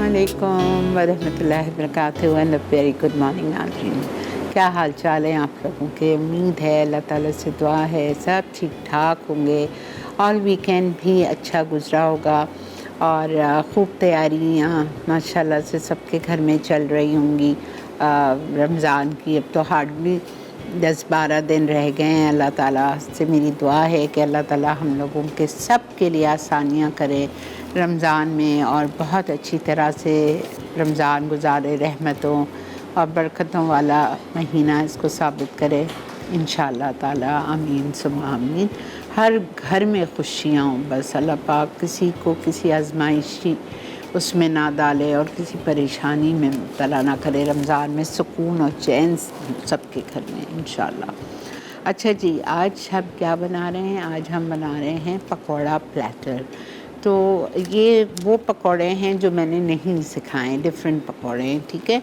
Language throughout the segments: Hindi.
अस्सलामुअलैकुम वरहमतुल्लाहि वबरकातुहू एंड वेरी गुड मॉर्निंग नाज़रीन। क्या हाल चाल है आप लोगों के? उम्मीद है अल्लाह ताला से दुआ है सब ठीक ठाक होंगे और वीकेंड भी अच्छा गुजरा होगा और ख़ूब तैयारियाँ माशाल्लाह से सबके घर में चल रही होंगी रमज़ान की। अब तो हार्डली 10-12 दिन रह गए हैं। अल्लाह ताला से मेरी दुआ है कि अल्लाह ताला हम लोगों के सब के लिए आसानियाँ करे रमज़ान में और बहुत अच्छी तरह से रमज़ान गुज़ारे, रहमतों और बरकतों वाला महीना इसको साबित करे इंशाअल्लाह ताला। आमीन सुम्मा आमीन। हर घर में खुशियाँ हों, बस अल्लाह पाक किसी को किसी आजमाइशी उसमें ना डाले और किसी परेशानी में मुब्तला ना करे। रमज़ान में सुकून और चैन सबके घर में इंशाअल्लाह। अच्छा जी, आज हम क्या बना रहे हैं? आज हम बना रहे हैं पकौड़ा प्लेटर। तो ये वो पकौड़े हैं जो मैंने नहीं सिखाए, डिफरेंट पकौड़े हैं, ठीक है।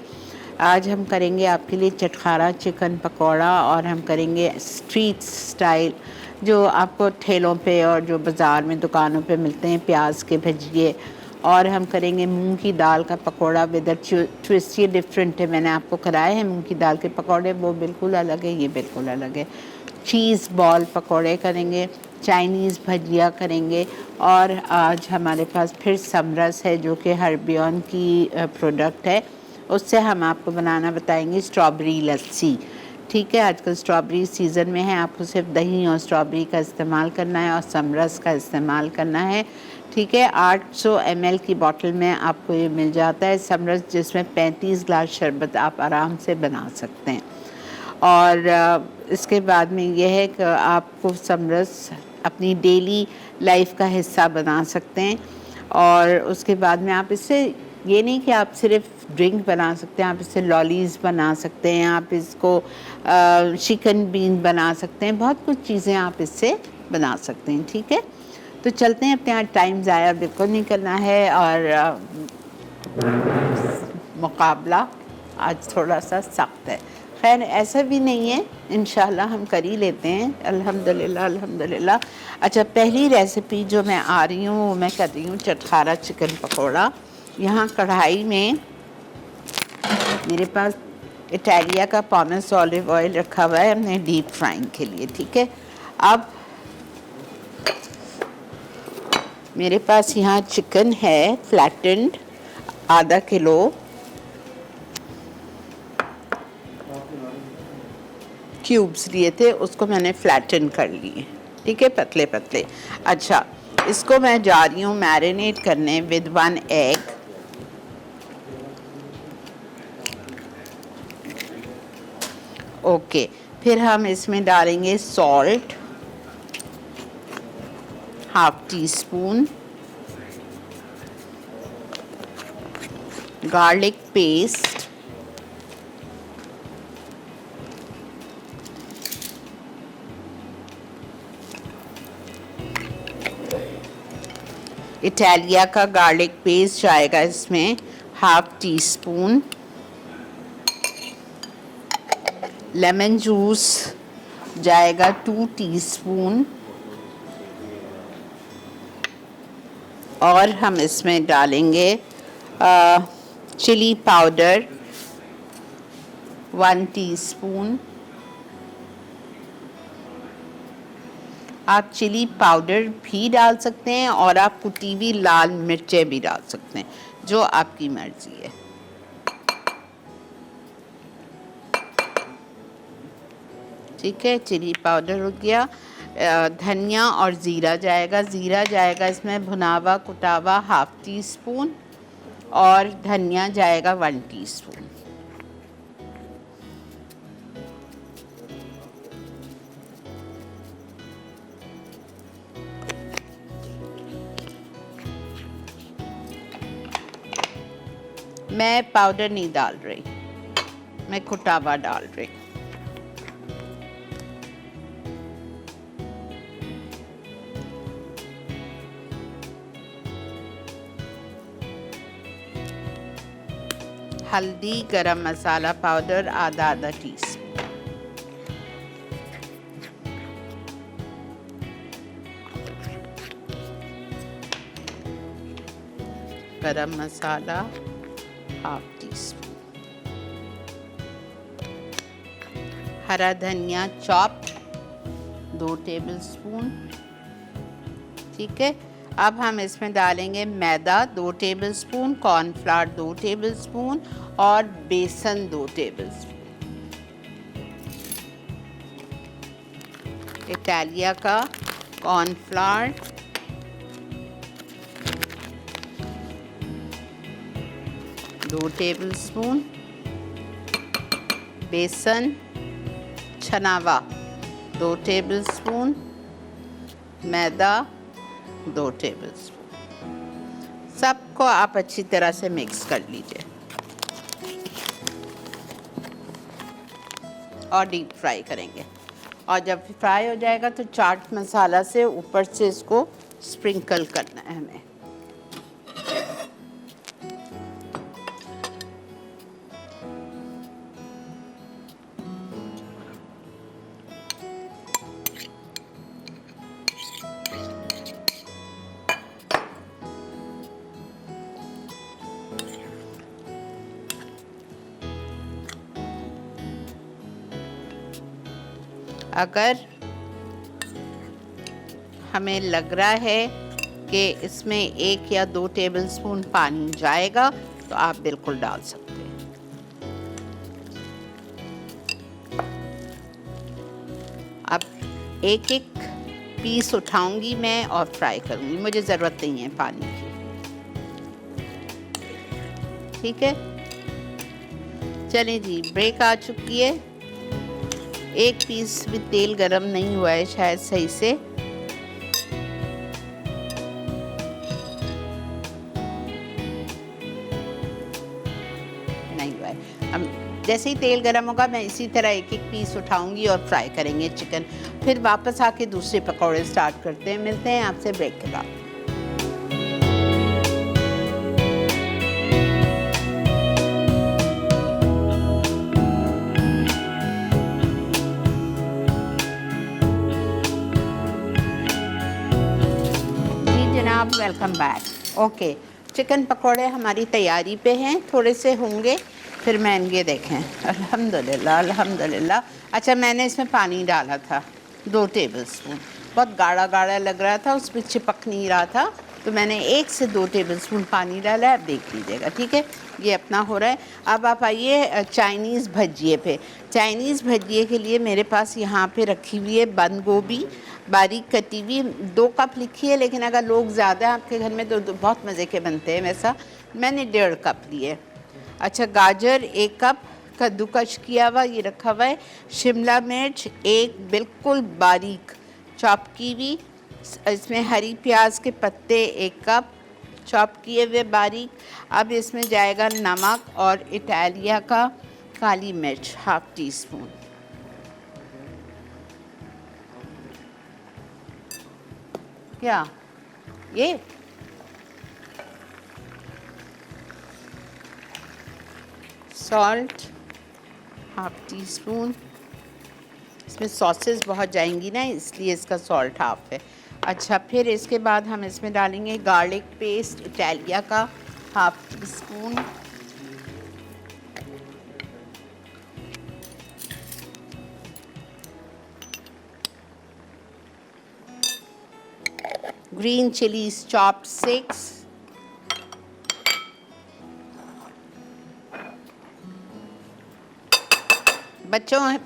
आज हम करेंगे आपके लिए चटखारा चिकन पकौड़ा और हम करेंगे स्ट्रीट स्टाइल जो आपको ठेलों पे और जो बाज़ार में दुकानों पे मिलते हैं, प्याज के भजिए। और हम करेंगे मूंग की दाल का पकौड़ा विद अ ट्विस्ट। ये डिफरेंट है, मैंने आपको कराए हैं मूंग की दाल के पकौड़े, वो बिल्कुल अलग है, ये बिल्कुल अलग है। चीज़ बॉल पकौड़े करेंगे, चाइनीज़ भजिया करेंगे और आज हमारे पास फिर समरस है जो कि हर्बियन की प्रोडक्ट है, उससे हम आपको बनाना बताएंगे स्ट्रॉबेरी लस्सी, ठीक है। आजकल स्ट्रॉबेरी सीज़न में है, आपको सिर्फ दही और स्ट्रॉबेरी का इस्तेमाल करना है और समरस का इस्तेमाल करना है, ठीक है। 800 ml की बॉटल में आपको ये मिल जाता है समरस, जिसमें 35 गिलास शरबत आप आराम से बना सकते हैं। और इसके बाद में यह है कि आपको समरस अपनी डेली लाइफ का हिस्सा बना सकते हैं। और उसके बाद में आप इससे ये नहीं कि आप सिर्फ ड्रिंक बना सकते हैं, आप इससे लॉलीज़ बना सकते हैं, आप इसको चिकन बीन बना सकते हैं, बहुत कुछ चीज़ें आप इससे बना सकते हैं, ठीक है। तो चलते हैं, अपने यहाँ टाइम ज़ाया बिल्कुल नहीं करना है और मुकाबला आज थोड़ा सा सख्त है। खैर ऐसा भी नहीं है, इंशाल्लाह हम कर ही लेते हैं, अल्हम्दुलिल्लाह अल्हम्दुलिल्लाह। अच्छा, पहली रेसिपी जो मैं आ रही हूँ वो मैं कर रही हूँ चटखारा चिकन पकोड़ा। यहाँ कढ़ाई में मेरे पास इटालिया का पॉमेस ऑलिव ऑयल रखा हुआ है हमने डीप फ्राइंग के लिए, ठीक है। अब मेरे पास यहाँ चिकन है फ्लैटेंड, आधा किलो। क्यूब्स लिए थे, उसको मैंने फ्लैटन कर लिए, ठीक है, पतले पतले। अच्छा, इसको मैं जा रही हूँ मैरिनेट करने विद 1 एग। ओके, फिर हम इसमें डालेंगे salt half tea spoon, garlic paste, Italia का गार्लिक पेस्ट जाएगा इसमें half tea spoon, lemon juice जाएगा 2 टीस्पून और हम इसमें डालेंगे चिली पाउडर 1 टीस्पून। आप चिली पाउडर भी डाल सकते हैं और आप कुटी हुई लाल मिर्चें भी डाल सकते हैं, जो आपकी मर्ज़ी है। ठीक है, चिली पाउडर हो गया। धनिया और ज़ीरा जाएगा, ज़ीरा जाएगा इसमें भुनावा कुटावा हाफ टी स्पून और धनिया जाएगा 1 टीस्पून। मैं पाउडर नहीं डाल रही, मैं कुटावा डाल रही। हल्दी गरम मसाला पाउडर आधा टीस्पून, गरम मसाला हाफ टी स्पून, हरा धनिया चॉप 2 टेबलस्पून। ठीक है, अब हम इसमें डालेंगे मैदा 2 टेबलस्पून, कॉर्नफ्लावर 2 टेबलस्पून और बेसन 2 टेबलस्पून। इटालिया का कॉर्नफ्लावर, दो टेबलस्पून, बेसन छनावा 2 टेबलस्पून, मैदा 2 टेबलस्पून। सबको आप अच्छी तरह से मिक्स कर लीजिए और डीप फ्राई करेंगे। और जब फ्राई हो जाएगा तो चाट मसाला से ऊपर से इसको स्प्रिंकल करना है हमें। अगर हमें लग रहा है कि इसमें 1 या 2 टेबलस्पून पानी जाएगा तो आप बिल्कुल डाल सकते हैं। अब एक एक पीस उठाऊंगी मैं और फ्राई करूंगी, मुझे ज़रूरत नहीं है पानी की। ठीक है, चलें जी, ब्रेक आ चुकी है। एक पीस भी तेल गरम नहीं हुआ है शायद सही से। नहीं हुआ है। अब जैसे ही तेल गरम होगा मैं इसी तरह एक एक पीस उठाऊंगी और फ्राई करेंगे चिकन। फिर वापस आके दूसरे पकौड़े स्टार्ट करते हैं। मिलते हैं आपसे ब्रेक के बाद। Welcome back. ओके, चिकन पकोड़े हमारी तैयारी पे हैं, थोड़े से होंगे फिर मैं ये देखें। अल्हम्दुलिल्लाह अल्हम्दुलिल्लाह। अच्छा, मैंने इसमें पानी डाला था 2 टेबलस्पून। बहुत गाढ़ा गाढ़ा लग रहा था, उसमें चिपक नहीं रहा था, तो मैंने 1 से 2 टेबलस्पून पानी डाला है। अब देख लीजिएगा। ठीक है, ये अपना हो रहा है। अब आप आइए चाइनीज़ भजिए पे। चाइनीज़ भजिए के लिए मेरे पास यहाँ पे रखी हुई है बंद गोभी बारीक कटी हुई। 2 कप लिखी है, लेकिन अगर लोग ज़्यादा हैं आपके घर में तो बहुत मज़े के बनते हैं। वैसा मैंने 1.5 कप लिए। अच्छा, गाजर 1 कप कद्दूकश किया हुआ ये रखा हुआ है। शिमला मिर्च 1 बिल्कुल बारीक चॉप की हुई। इसमें हरी प्याज के पत्ते 1 कप चॉप किए हुए बारीक। अब इसमें जाएगा नमक और इटालिया का काली मिर्च ½ टीस्पून। क्या ये सॉल्ट ½ टीस्पून। इसमें सॉसेस बहुत जाएंगी ना, इसलिए इसका सॉल्ट ½ है। अच्छा, फिर इसके बाद हम इसमें डालेंगे गार्लिक पेस्ट इटालिया का ½ टीस्पून। Green chillies chopped 6।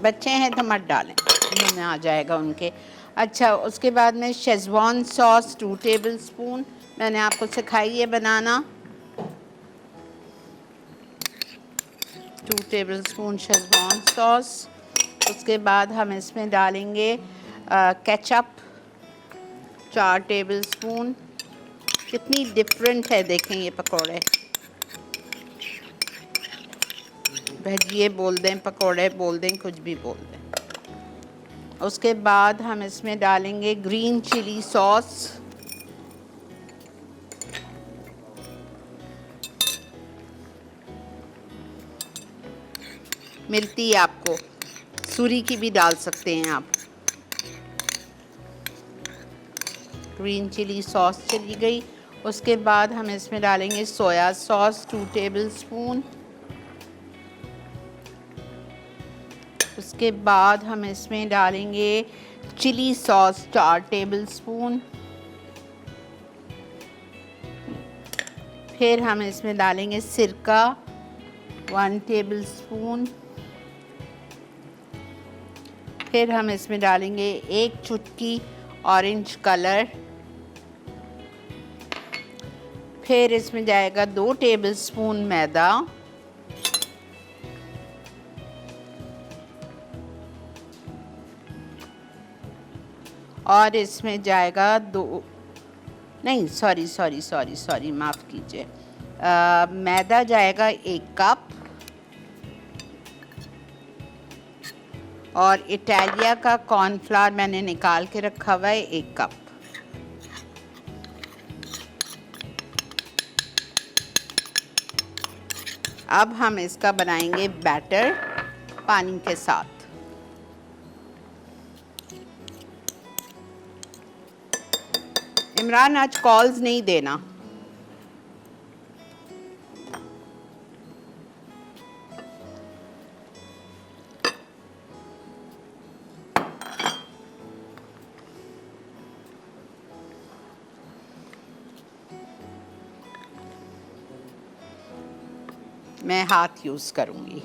बच्चे हैं तो मत डालें, मुँह में आ जाएगा उनके। अच्छा, उसके बाद में शेज़वान सॉस 2 टेबलस्पून मैंने आपको सिखाई है बनाना। 2 टेबलस्पून शेज़वान सॉस। उसके बाद हम इसमें डालेंगे केचप 4 टेबलस्पून। कितनी डिफरेंट है देखें ये पकोड़े। भजिए बोल दें, पकोड़े बोल दें, कुछ भी बोल दें। उसके बाद हम इसमें डालेंगे ग्रीन चिली सॉस। मिलती है आपको, सूरी की भी डाल सकते हैं आप। ग्रीन चिली सॉस चली गई। उसके बाद हम इसमें डालेंगे सोया सॉस 2 टेबलस्पून। उसके बाद हम इसमें डालेंगे चिली सॉस 4 टेबलस्पून। फिर हम इसमें डालेंगे सिरका 1 टेबलस्पून। फिर हम इसमें डालेंगे 1 चुटकी ऑरेंज कलर। फिर इसमें जाएगा 2 टेबलस्पून मैदा। और इसमें जाएगा सॉरी माफ़ कीजिए, मैदा जाएगा 1 कप। और इटालिया का कॉर्नफ्लावर मैंने निकाल के रखा हुआ है 1 कप। अब हम इसका बनाएंगे बैटर पानी के साथ। इमरान आज कॉल्स नहीं देना। मैं हाथ यूज़ करूँगी।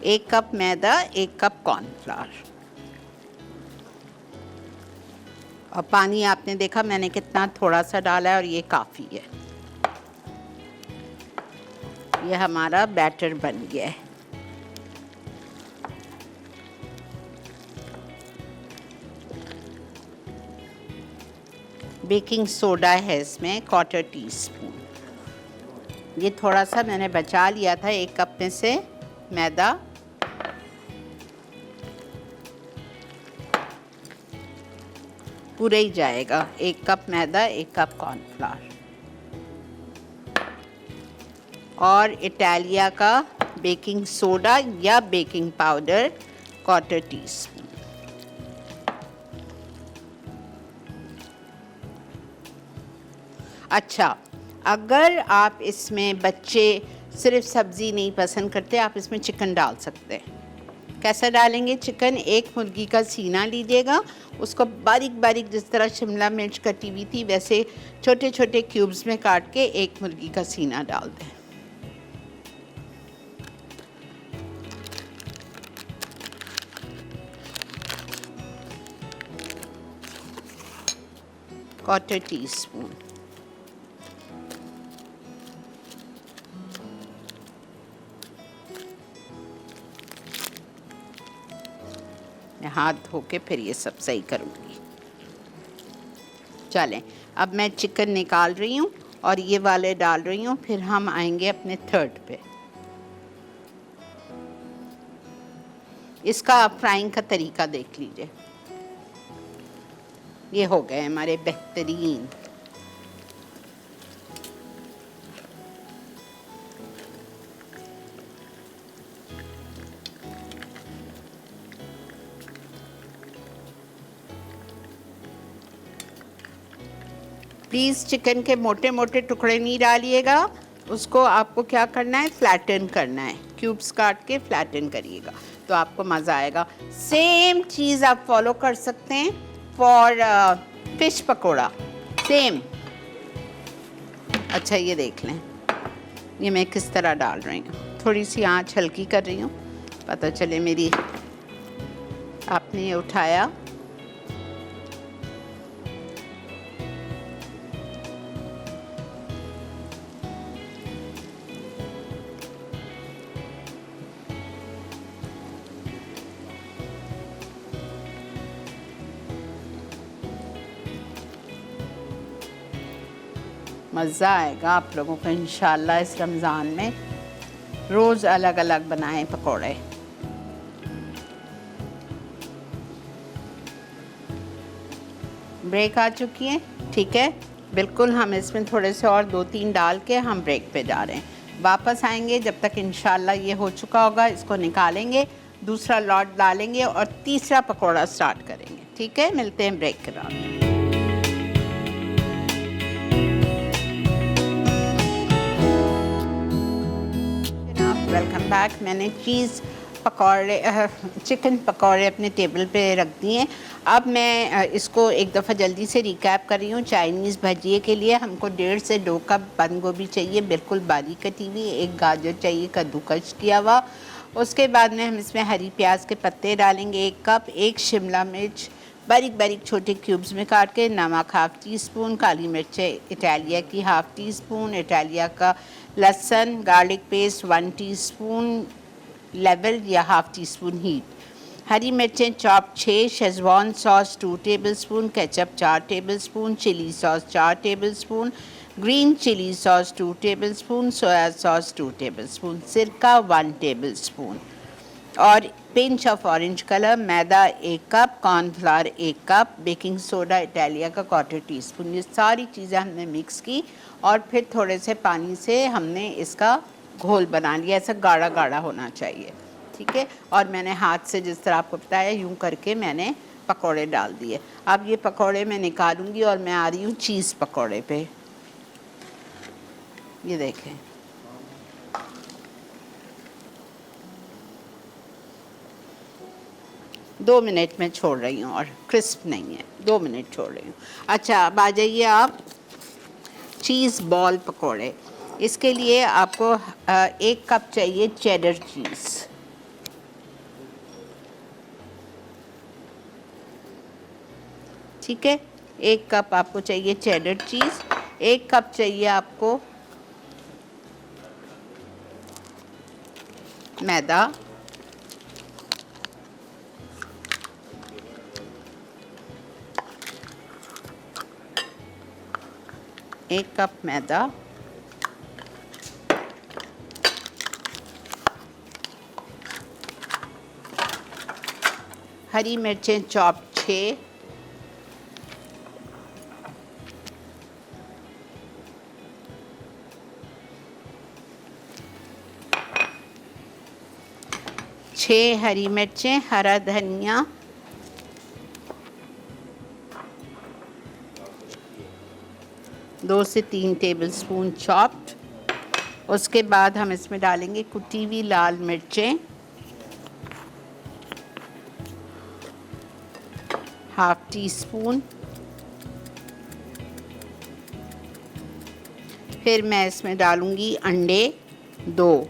एक कप मैदा, 1 कप कॉर्नफ्लावर। और पानी आपने देखा मैंने कितना थोड़ा सा डाला है और ये काफ़ी है। ये हमारा बैटर बन गया है। बेकिंग सोडा है इसमें 1/4 टीस्पून। ये थोड़ा सा मैंने बचा लिया था 1 कप में से मैदा। पूरा ही जाएगा 1 कप मैदा, 1 कप कॉर्नफ्लावर। और इटालिया का बेकिंग सोडा या बेकिंग पाउडर 1/4 टीस्पून। अच्छा, अगर आप इसमें बच्चे सिर्फ सब्ज़ी नहीं पसंद करते, आप इसमें चिकन डाल सकते हैं। कैसा डालेंगे चिकन? 1 मुर्गी का सीना लीजिएगा, उसको बारीक बारीक जिस तरह शिमला मिर्च कटी हुई थी वैसे छोटे छोटे क्यूब्स में काट के 1 मुर्गी का सीना डाल दें। Quarter teaspoon. मैं हाथ धो के फिर ये सब सही करूँगी। चलें, अब मैं चिकन निकाल रही हूँ और ये वाले डाल रही हूँ, फिर हम आएंगे अपने थर्ड पे। इसका आप फ्राइंग का तरीका देख लीजिए। ये हो गए हमारे बेहतरीन। प्लीज़ चिकन के मोटे मोटे टुकड़े नहीं डालिएगा, उसको आपको क्या करना है, फ्लैटन करना है। क्यूब्स काट के फ्लैटन करिएगा तो आपको मज़ा आएगा। सेम चीज़ आप फॉलो कर सकते हैं फॉर फिश पकोड़ा, सेम। अच्छा, ये देख लें, ये मैं किस तरह डाल रही हूँ। थोड़ी सी आंच हल्की कर रही हूँ, पता चले मेरी। आपने ये उठाया, मज़ा आएगा आप लोगों को इंशाल्लाह। इस रमज़ान में रोज़ अलग अलग बनाएं पकोड़े। ब्रेक आ चुकी है, ठीक है। बिल्कुल हम इसमें थोड़े से और 2-3 डाल के हम ब्रेक पे जा रहे हैं। वापस आएंगे जब तक इंशाल्लाह ये हो चुका होगा, इसको निकालेंगे, दूसरा लॉट डालेंगे और तीसरा पकौड़ा स्टार्ट करेंगे, ठीक है। मिलते हैं ब्रेक के बाद। Welcome back. मैंने चीज़ पकौड़े चिकन पकौड़े अपने टेबल पे रख दिए हैं। अब मैं इसको एक दफ़ा जल्दी से रिकैप कर रही हूँ। चाइनीज़ भजिए के लिए हमको 1.5 से 2 कप बंद गोभी चाहिए, बिल्कुल बारीक कटी हुई। 1 गाजर चाहिए कद्दूकस किया हुआ। उसके बाद में हम इसमें हरी प्याज के पत्ते डालेंगे 1 कप। 1 शिमला मिर्च बारीक बारीक छोटे क्यूब्स में काट के, नमक 1/2 टीस्पून, काली मिर्च इटालिया की 1/2 टीस्पून, इटालिया का लहसुन गार्लिक पेस्ट 1 टीस्पून लेवल या 1/2 टीस्पून हीट, हरी मिर्चें chop 6, Schezwan sauce 2 tablespoon, ketchup 4 tablespoon, chilli sauce 4 tablespoon, green chilli sauce 2 tablespoon, soya sauce 2 tablespoon, सिरका 1 टेबलस्पून और पिंच ऑफ ऑरेंज कलर, मैदा 1 cup, cornflour 1 cup, baking soda Italia का 1/4 टीस्पून। ये सारी चीज़ें हमने मिक्स की और फिर थोड़े से पानी से हमने इसका घोल बना लिया। ऐसा गाढ़ा गाढ़ा होना चाहिए, ठीक है। और मैंने हाथ से जिस तरह आपको बताया यूँ करके मैंने पकोड़े डाल दिए। अब ये पकोड़े मैं निकालूंगी और मैं आ रही हूँ चीज़ पकोड़े पे। ये देखें, दो मिनट में छोड़ रही हूँ और क्रिस्प नहीं है, 2 मिनट छोड़ रही हूँ। अच्छा, अब आ जाइए आप चीज़ बॉल पकोड़े। इसके लिए आपको 1 कप चाहिए चेडर चीज़, ठीक है। 1 कप आपको चाहिए चेडर चीज़। 1 कप चाहिए आपको मैदा, एक कप मैदा, हरी मिर्चें चॉप 6, हरी मिर्चें, हरा धनिया, 2 से 3 टेबलस्पून चॉप्ड। उसके बाद हम इसमें डालेंगे कुटी हुई लाल मिर्चें 1/2 टीस्पून। फिर मैं इसमें डालूंगी अंडे 2,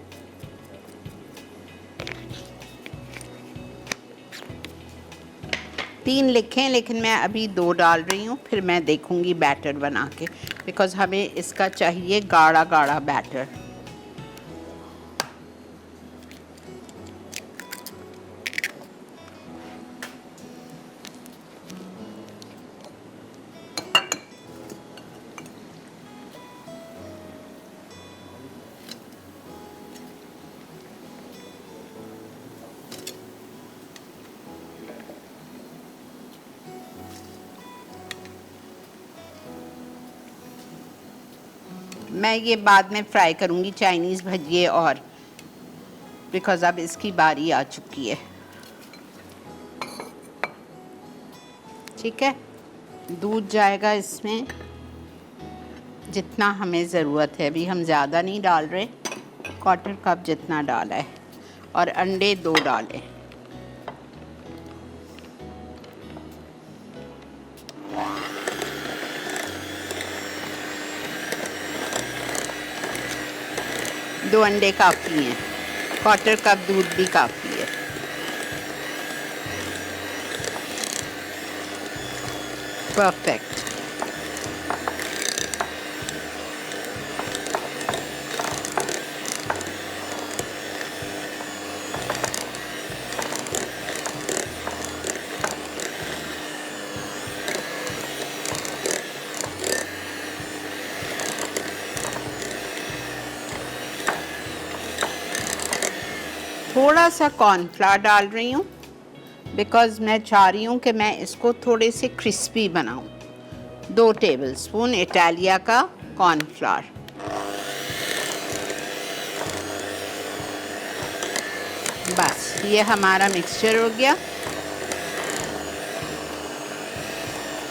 तीन लिखें लेकिन मैं अभी 2 डाल रही हूँ, फिर मैं देखूंगी बैटर बना के, बिकॉज़ हमें इसका चाहिए गाढ़ा गाढ़ा बैटर। मैं ये बाद में फ्राई करूँगी चाइनीज़ भजिए, और बिकॉज़ अब इसकी बारी आ चुकी है, ठीक है। दूध जाएगा इसमें जितना हमें ज़रूरत है, अभी हम ज़्यादा नहीं डाल रहे, 1/4 कप जितना डाला है, और अंडे 2 डालें। दो अंडे काफ़ी हैं, 1/4 कप दूध भी काफ़ी है। परफेक्ट। थोड़ा सा कॉर्नफ्लावर डाल रही हूँ बिकॉज़ मैं चाह रही हूँ कि मैं इसको थोड़े से क्रिस्पी बनाऊँ, 2 टेबलस्पून इटालिया का कॉर्नफ्लावर। बस ये हमारा मिक्सचर हो गया।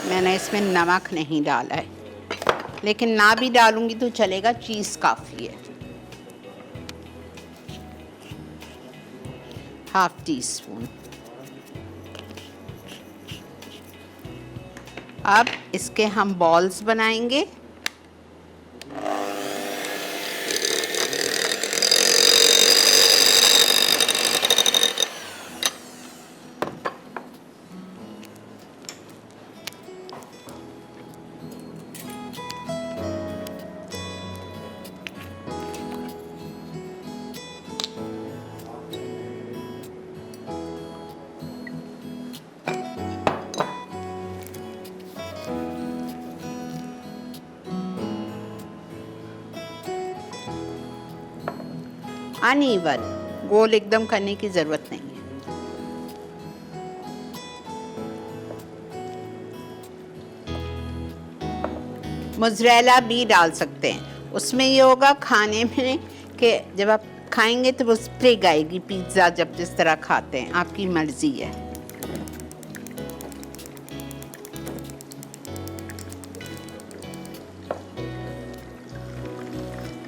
मैंने इसमें नमक नहीं डाला है, लेकिन ना भी डालूंगी तो चलेगा, चीज़ काफ़ी है। ½ टीस्पून। अब इसके हम बॉल्स बनाएंगे। अनइवन, गोल एकदम करने की ज़रूरत नहीं है। मोज़रेला भी डाल सकते हैं, उसमें ये होगा खाने में कि जब आप खाएंगे तो वो स्प्रेग आएगी, पिज़्ज़ा जब जिस तरह खाते हैं, आपकी मर्ज़ी है।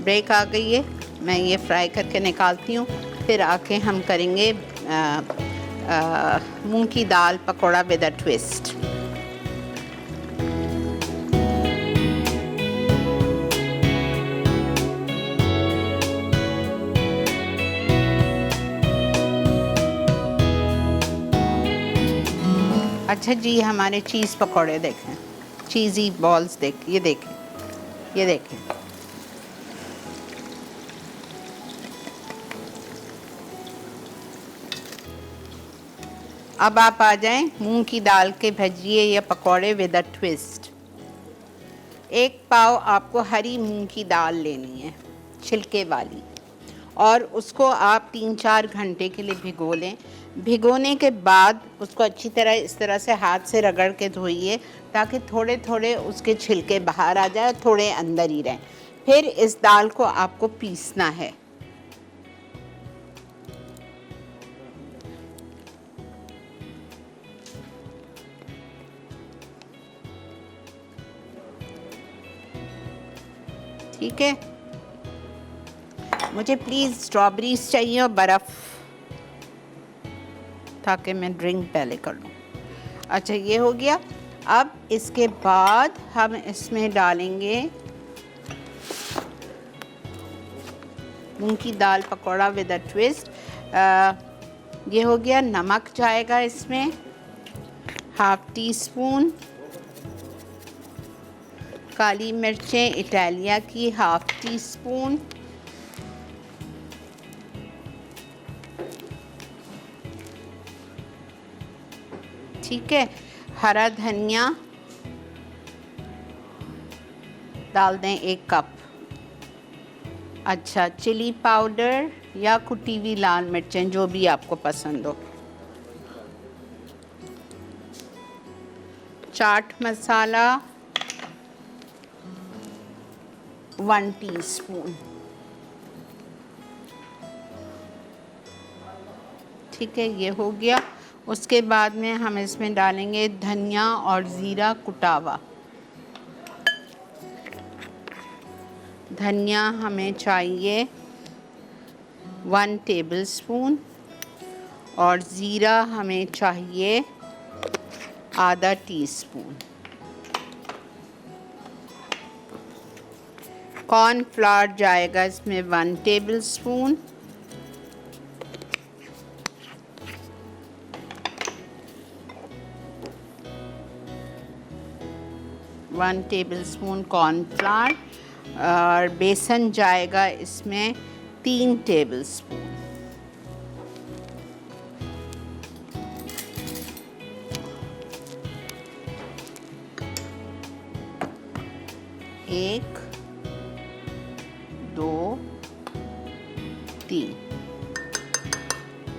ब्रेक आ गई है, मैं ये फ्राई करके निकालती हूँ। फिर आके हम करेंगे मूंग की दाल पकौड़ा विद अ ट्विस्ट। अच्छा जी, हमारे चीज़ पकौड़े देखें, चीज़ी बॉल्स देख, ये देखें, ये देखें। अब आप आ जाएं मूंग की दाल के भजिए या पकौड़े विद अ ट्विस्ट। 1 पाव आपको हरी मूंग की दाल लेनी है, छिलके वाली, और उसको आप 3-4 घंटे के लिए भिगो लें। भिगोने के बाद उसको अच्छी तरह इस तरह से हाथ से रगड़ के धोइए, ताकि थोड़े थोड़े उसके छिलके बाहर आ जाए, थोड़े अंदर ही रहें। फिर इस दाल को आपको पीसना है। ठीक है, मुझे प्लीज़ स्ट्रॉबेरीज चाहिए और बर्फ़, ताकि मैं ड्रिंक पहले कर लूँ। अच्छा, ये हो गया। अब इसके बाद हम इसमें डालेंगे मूंग की दाल पकौड़ा विद अ ट्विस्ट। ये हो गया। नमक जाएगा इसमें ½ टीस्पून, काली मिर्चें इटालिया की ½ टीस्पून, ठीक है। हरा धनिया डाल दें 1 कप। अच्छा, चिली पाउडर या कुटी हुई लाल मिर्चें, जो भी आपको पसंद हो। चाट मसाला 1 टीस्पून, ठीक है, ये हो गया। उसके बाद में हम इसमें डालेंगे धनिया और ज़ीरा कुटा हुआ। धनिया हमें चाहिए 1 टेबलस्पून और ज़ीरा हमें चाहिए ½ टीस्पून। कॉर्नफ्लावर जाएगा इसमें 1 टेबलस्पून। वन टेबलस्पून कॉर्नफ्लावर, और बेसन जाएगा इसमें 3 टेबलस्पून। एक, 2, 3।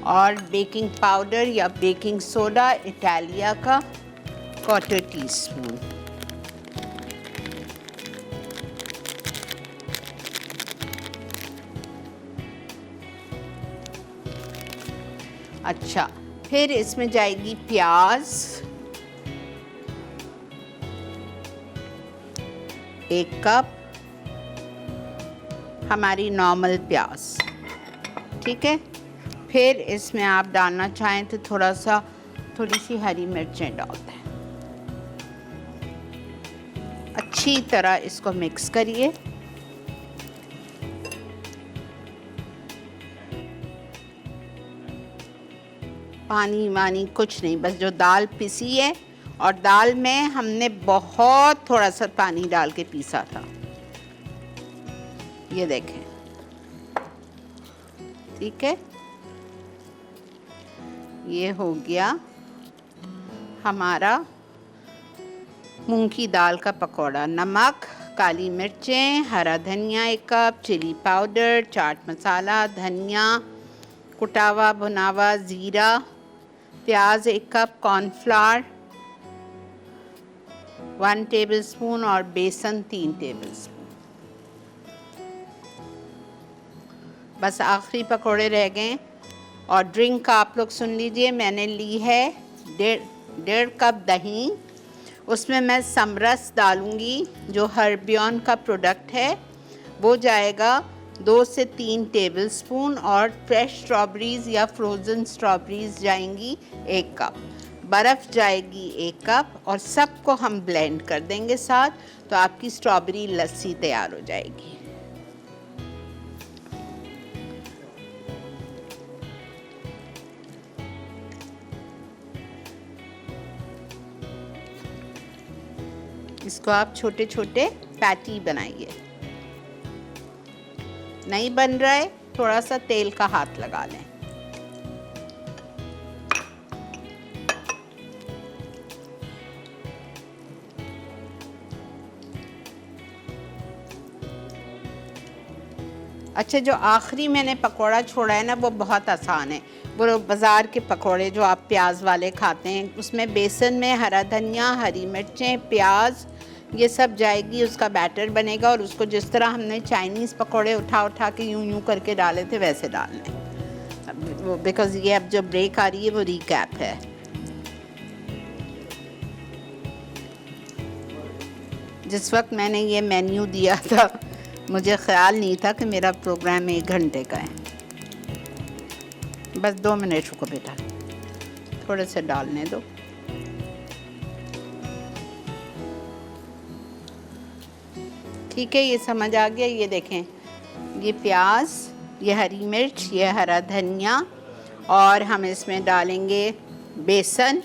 और बेकिंग पाउडर या बेकिंग सोडा इटालिया का 1/4 टीस्पून। अच्छा, फिर इसमें जाएगी प्याज 1 कप, हमारी नॉर्मल प्याज, ठीक है। फिर इसमें आप डालना चाहें तो थोड़ी सी हरी मिर्चें डाल दें। अच्छी तरह इसको मिक्स करिए। पानी वानी कुछ नहीं, बस जो दाल पिसी है, और दाल में हमने बहुत थोड़ा सा पानी डाल के पीसा था, ये देखें, ठीक है। ये हो गया हमारा मूंग की दाल का पकौड़ा। नमक, काली मिर्चें, हरा धनिया 1 cup, chilli powder, chaat masala, धनिया कुटावा भुनावा, ज़ीरा, प्याज 1 कप, कॉर्नफ्लावर 1 टेबलस्पून और बेसन 3 टेबलस्पून। बस आखिरी पकौड़े रह गए। और ड्रिंक आप लोग सुन लीजिए, मैंने ली है 1.5 कप दही, उसमें मैं समरस डालूँगी जो हर्बियन का प्रोडक्ट है, वो जाएगा 2 से 3 टेबलस्पून, और फ्रेश स्ट्रॉबेरीज़ या फ्रोज़न स्ट्रॉबेरीज़ जाएंगी 1 कप, बर्फ़ जाएगी 1 कप, और सबको हम ब्लेंड कर देंगे साथ, तो आपकी स्ट्रॉबेरी लस्सी तैयार हो जाएगी। इसको आप छोटे छोटे पैटी बनाइए। नहीं बन रहा है, थोड़ा सा तेल का हाथ लगा लें। अच्छा, जो आखिरी मैंने पकोड़ा छोड़ा है ना, वो बहुत आसान है। वो बाज़ार के पकोड़े जो आप प्याज वाले खाते हैं, उसमें बेसन में हरा धनिया, हरी मिर्चें, प्याज, ये सब जाएगी, उसका बैटर बनेगा, और उसको जिस तरह हमने चाइनीज़ पकोड़े उठा के यूं करके डाले थे वैसे डालने। बिकॉज़ ये अब जो ब्रेक आ रही है वो रिकैप है। जिस वक्त मैंने ये मेन्यू दिया था, मुझे ख्याल नहीं था कि मेरा प्रोग्राम 1 घंटे का है। बस 2 मिनट रुको बेटा, थोड़े से डालने दो। ठीक है, ये समझ आ गया। ये देखें, ये प्याज, ये हरी मिर्च, ये हरा धनिया, और हम इसमें डालेंगे बेसन,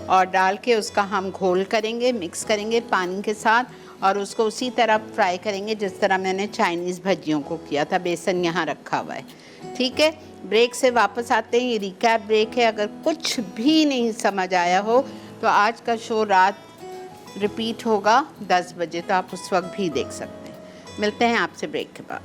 और डाल के उसका हम घोल करेंगे, मिक्स करेंगे पानी के साथ, और उसको उसी तरह फ्राई करेंगे जिस तरह मैंने चाइनीज़ भजियों को किया था। बेसन यहाँ रखा हुआ है, ठीक है। ब्रेक से वापस आते हैं, ये रिकैप ब्रेक है। अगर कुछ भी नहीं समझ आया हो तो आज का शो रात रिपीट होगा 10 बजे, तो आप उस वक्त भी देख सकते हैं। मिलते हैं आपसे ब्रेक के बाद।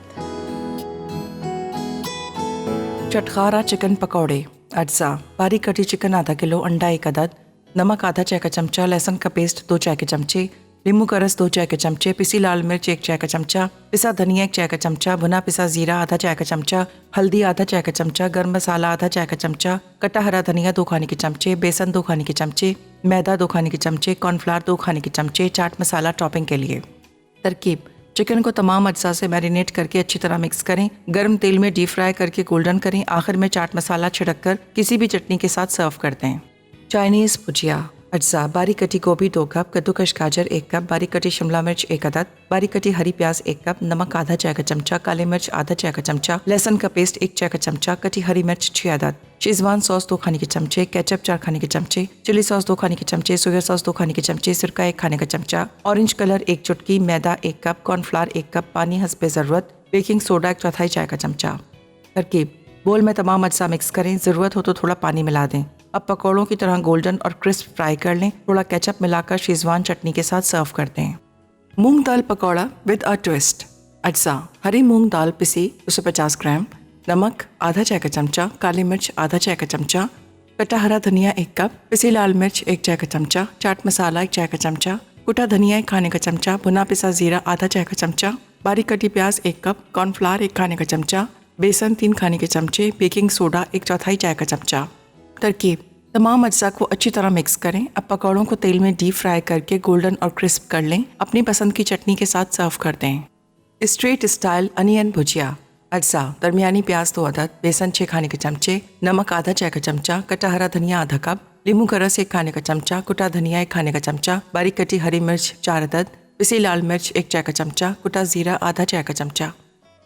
चटखारा चिकन पकौड़े अज्जा, बारीक कटी चिकन आधा किलो, अंडा 1 अदद, नमक आधा चाय का चमचा, लहसुन का पेस्ट 2 चाय के चमचे, नींबू का रस 2 चाय के चमचे, पिसी लाल मिर्च 1 चाय का चमचा, पिसा धनिया 1 चाय का चमचा, भुना पिसा जीरा आधा चाय का चमचा, हल्दी आधा चाय का चमचा, गर्म मसाला आधा चाय का चमचा, कटा हरा धनिया 2 खाने के चमचे, बेसन 2 खाने के चमचे, मैदा 2 खाने के चमचे, कॉर्नफ्लावर 2 खाने के चमचे, चाट मसाला टॉपिंग के लिए। तरकीब: चिकन को तमाम अज्जा से मैरिनेट करके अच्छी तरह मिक्स करें, गर्म तेल में डीप फ्राई करके गोल्डन करें, आखिर में चाट मसाला छिड़क कर किसी भी चटनी के साथ सर्व कर दें। चाइनीज़ भुजिया अज्जा: बारीक कटी गोभी 2 कप, कद्दूकश गाजर 1 कप, बारीक कटी शिमला मिर्च 1 अदद, बारीक कटी हरी प्याज 1 कप, नमक आधा चाय का चमचा, काली मिर्च आधा चाय का चमचा, लहसुन का पेस्ट 1 चाय का चमचा, कटी हरी मिर्च 6 अदद, शेजवान सॉस 2 खाने के चमचे, केचप 4 खाने के चमचे, चिली सॉस 2 खाने के चमचे, सोया सॉस 2 खाने के चमचे, सिरका 1 खाने का चमचा, ऑरेंज कलर 1 चुटकी, मैदा 1 कप, कॉर्नफ्लावर 1 कप, पानी हस्बे ज़रूरत, बेकिंग सोडा 1/4 चाय का चमचा। तरकीब: बोल में तमाम अज्जा मिक्स करें, ज़रूरत हो तो थोड़ा पानी मिला दें। अब पकौड़ों की तरह गोल्डन और क्रिस्प फ्राई कर लें, थोड़ा केचप मिलाकर शेजवान चटनी के साथ सर्व करते हैं। मूंग दाल पकौड़ा विद अ ट्विस्ट अज्जा: हरी मूंग दाल पिसी 250 ग्राम, नमक आधा चाय का चमचा, काली मिर्च आधा चाय का चमचा, कटा हरा धनिया 1 कप, पिसी लाल मिर्च 1 चाय का चमचा, चाट मसाला 1 चाय का चमचा, कुटा धनिया 1 खाने का चमचा, भुना पिसा जीरा आधा चाय का चमचा, बारीक कटी प्याज 1 कप, कॉर्नफ्लावर 1 खाने का चमचा, बेसन 3 खाने के चमचे, बेकिंग सोडा 1/4 चाय का चमचा। तरकीब: तमाम अज्जा को अच्छी तरह मिक्स करें। अब पकौड़ों को तेल में डीप फ्राई करके गोल्डन और क्रिस्प कर लें। अपनी पसंद की चटनी के साथ सर्व कर दें। स्ट्रीट स्टाइल अनियन भुजिया। अज्जा: दरमियानी प्याज 2 अदद, बेसन 6 खाने के चमचे, नमक आधा चाय का चमचा, कटा हरा धनिया आधा कप, नींबू का रस 1 खाने का चमचा, कुटा धनिया 1 खाने का चमचा, बारीक कटी हरी मिर्च 4 अदद, पिसी लाल मिर्च 1 चाय का चमचा, कुटा जीरा आधा चाय का चमचा।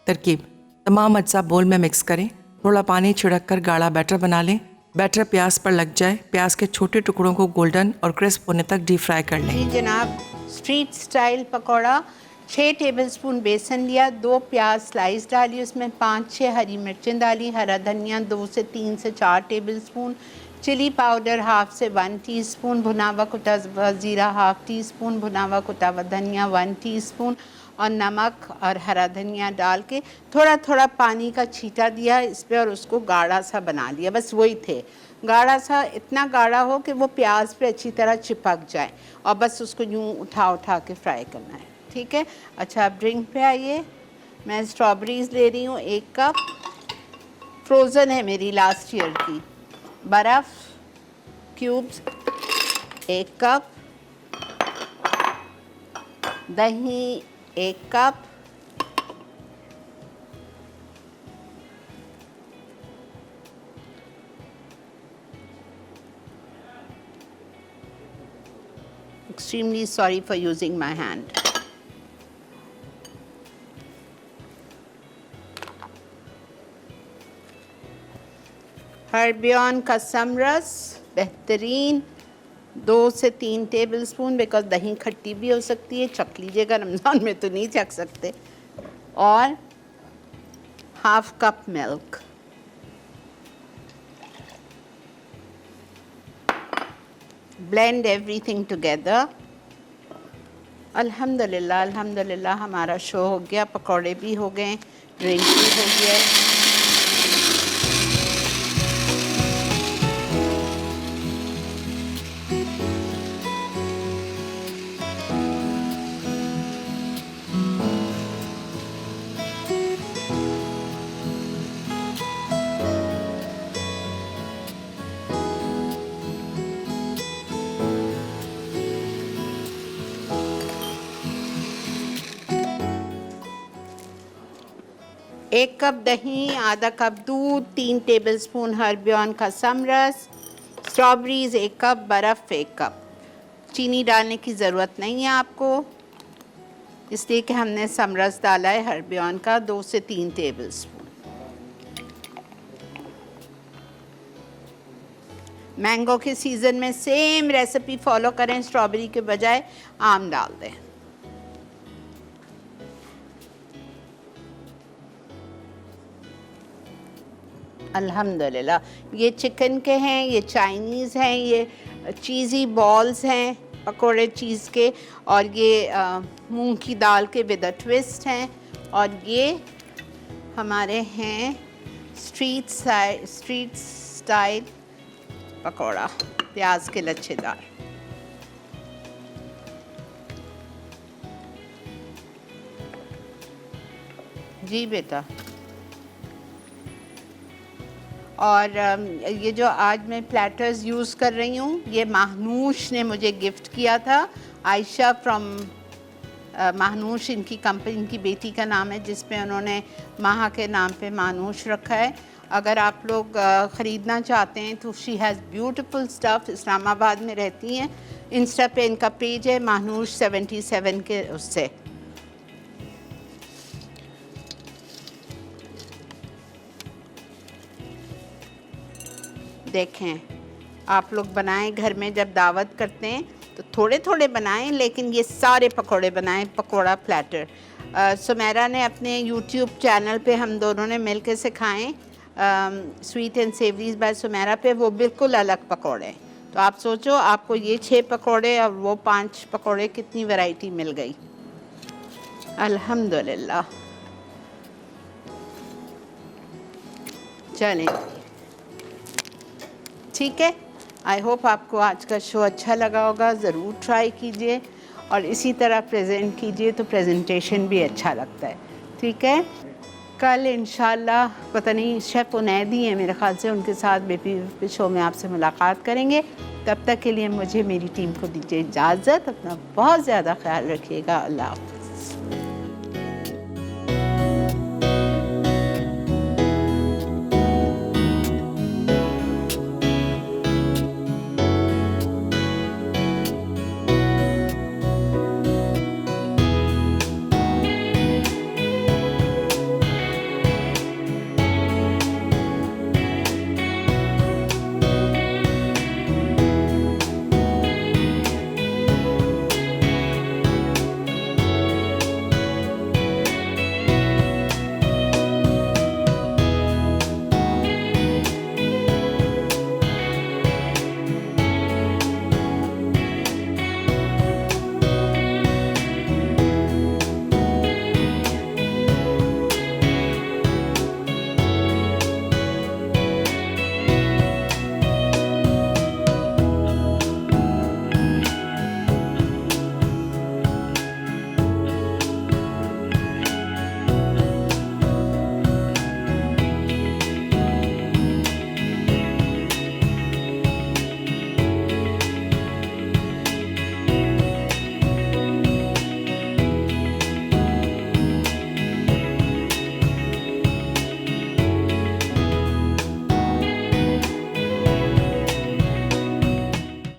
तरकीब: तमाम अज्जा बोल में मिक्स करें। थोड़ा पानी छिड़क कर गाढ़ा बैटर बना लें। बैटर प्याज पर लग जाए, प्याज के छोटे टुकड़ों को गोल्डन और क्रिस्प होने तक डीप फ्राई कर लें। जी जनाब, स्ट्रीट स्टाइल पकौड़ा। 6 टेबलस्पून बेसन लिया, 2 प्याज स्लाइस डाली, उसमें 5-6 हरी मिर्चें डाली, हरा धनिया 2 से 3 से 4 टेबलस्पून, चिली पाउडर हाफ से 1 टीस्पून, भुना हुआ कुटा हुआ ज़ीरा हाफ टीस्पून, भुना हुआ कुटा हुआ धनिया 1 टीस्पून और नमक और हरा धनिया डाल के थोड़ा थोड़ा पानी का छींटा दिया इस पर और उसको गाढ़ा सा बना लिया। बस वही थे, गाढ़ा सा, इतना गाढ़ा हो कि वो प्याज पे अच्छी तरह चिपक जाए और बस उसको यूँ उठा उठा के फ्राई करना है। ठीक है। अच्छा, अब ड्रिंक पे आइए। मैं स्ट्रॉबेरीज़ ले रही हूँ 1 कप, फ्रोज़न है मेरी लास्ट ईयर की। बर्फ़ क्यूब्स 1 कप, दही 1 cup, extremely sorry for using my hand. Harbin का समरस बेहतरीन 2 से 3 टेबलस्पून, बिकॉज दही खट्टी भी हो सकती है, चख लीजिएगा, रमज़ान में तो नहीं चख सकते। और half cup milk. Blend everything together. अल्हम्दुलिल्लाह अल्हम्दुलिल्लाह हमारा शो हो गया, पकौड़े भी हो गए, ड्रिंक भी हो गया। एक कप दही, आधा कप दूध, 3 टेबलस्पून हर्बियन का समरस, स्ट्रॉबेरीज़ 1 कप, बर्फ़ 1 कप। चीनी डालने की ज़रूरत नहीं है आपको, इसलिए कि हमने समरस डाला है हर्बियन का 2 से 3 टेबलस्पून। मैंगो के सीज़न में सेम रेसिपी फॉलो करें, स्ट्रॉबेरी के बजाय आम डाल दें। अल्हम्दुलिल्लाह। ये चिकन के हैं, ये चाइनीज़ हैं, ये चीज़ी बॉल्स हैं पकोड़े चीज़ के, और ये मूंग की दाल के विद अ ट्विस्ट हैं, और ये हमारे हैं स्ट्रीट स्टाइल पकोड़ा प्याज के लच्छेदार। जी बेटा। और ये जो आज मैं प्लेटर्स यूज़ कर रही हूँ, ये महनूश ने मुझे गिफ्ट किया था। आयशा फ्रॉम महनूश इनकी कंपनी, इनकी बेटी का नाम है, जिसमें उन्होंने माह के नाम पे महनूश रखा है। अगर आप लोग ख़रीदना चाहते हैं तो she has beautiful stuff. Islamabad में रहती हैं। इंस्टा पे इनका पेज है महनूश 77 के उससे। देखें, आप लोग बनाएं घर में, जब दावत करते हैं तो थोड़े थोड़े बनाएं, लेकिन ये सारे पकोड़े बनाएं, पकोड़ा प्लेटर। सुमेरा ने अपने यूट्यूब चैनल पे हम दोनों ने मिल के सिखाएँ, sweet and savouries by Sumera पे, वो बिल्कुल अलग पकोड़े। तो आप सोचो, आपको ये 6 पकोड़े और वो 5 पकोड़े, कितनी वैरायटी मिल गई। अल्हम्दुलिल्लाह। चलें, ठीक है। आई होप आपको आज का शो अच्छा लगा होगा। ज़रूर ट्राई कीजिए और इसी तरह प्रेजेंट कीजिए तो प्रेजेंटेशन भी अच्छा लगता है। ठीक है। कल इंशाल्लाह पता नहीं शेफ़ उनैदी हैं मेरे ख्याल से, उनके साथ बेबी शो में आपसे मुलाकात करेंगे। तब तक के लिए मुझे मेरी टीम को दीजिए इजाज़त। अपना बहुत ज़्यादा ख्याल रखिएगा। अल्लाह हाफ़िज़।